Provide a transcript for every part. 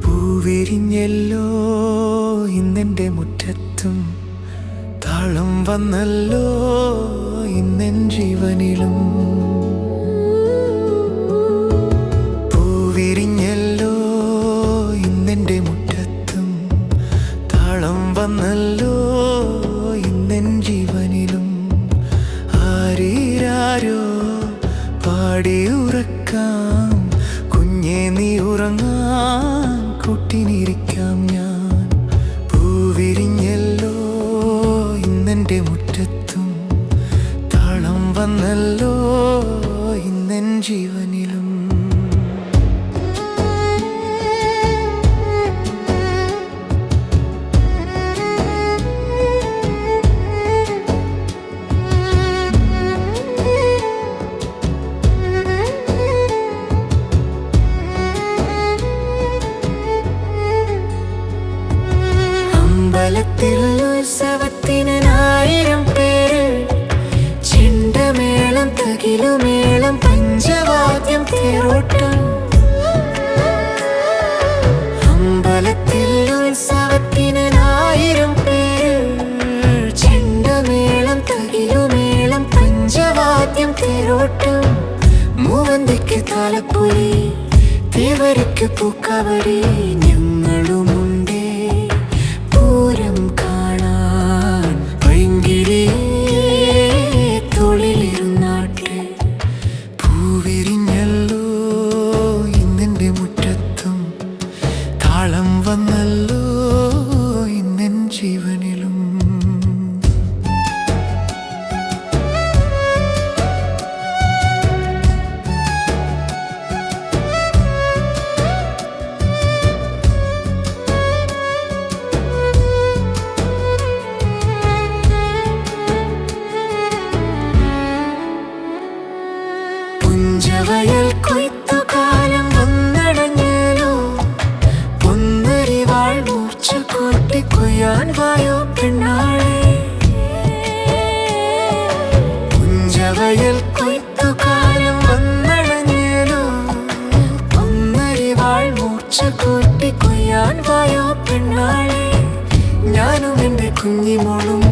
പൂവിരിഞ്ഞല്ലോ ഇന്നെൻ്റെ മുറ്റത്തും താളം വന്നല്ലോ ഇന്നെൻ ജീവനിലും. പൂവിരിഞ്ഞല്ലോ ഇന്നെൻ്റെ മുറ്റത്തും താളം വന്നല്ലോ ഇന്നെൻ ജീവനിലും. ആരീരാരോ പാടി ഉറക്കാം കുഞ്ഞേ നീ ഉറങ്ങാൻ കൂട്ടിനിരിക്കാം ഞാൻ. പൂവിരിഞ്ഞല്ലോ ഇന്നെൻ്റെ മുറ്റത്തും താളം വന്നല്ലോ ഇന്നെൻ ജീവനിലും. അമ്പലത്തിൽ ഉത്സവത്തിന് 1000 പേര്, ചെണ്ടമേളം തകിലുമേളം പഞ്ചവാദ്യം തേരോട്ടം. അമ്പലത്തിൽ ഉത്സവത്തിന് 1000 പേര്, ചെണ്ടമേളം തകിലുമേളം പഞ്ചവാദ്യം തേരോട്ടം. മൂവന്തിക്ക് താലപ്പൊലി, തേവരയ്ക്ക് പൂക്കവരി, ഞങ്ങളുമുണ്ടേ പൂരം കാണാൻ പൈങ്കിളി തൊഴിലിരുന്നാട്ടെ. പൂവിരിഞ്ഞല്ലോ ഇന്നെൻ്റെ മുറ്റത്തും താളം വന്നല്ലോ ഇന്നെൻ ജീവനിലും. പുഞ്ചവയൽ കൊയ്ത്തുകാലം വന്നടഞ്ഞല്ലോ, പൊന്നരിവാൾ മൂർച്ച കൂട്ടി കൊയ്യാൻ വായോ പെണ്ണാളെ. പുഞ്ചവയൽ കൊയ്ത്തുകാലം വന്നടഞ്ഞല്ലോ, പൊന്നരിവാൾ മൂർച്ച കൂട്ടി കൊയ്യാൻ വായോ പെണ്ണാളെ. ഞാനും എൻ്റെ കുഞ്ഞിമോളും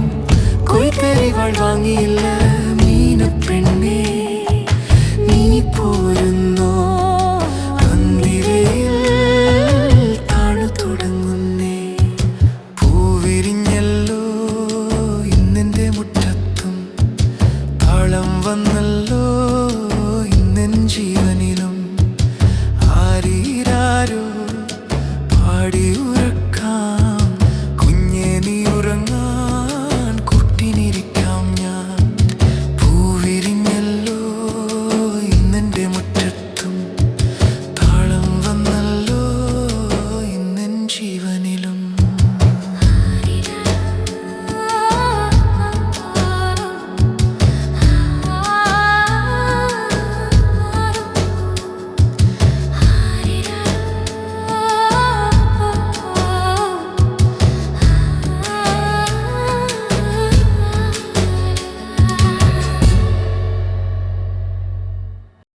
കൊയ്ത്തരിവാൾ വാങ്ങിയില്ല മീനപ്പെണ്ണേ.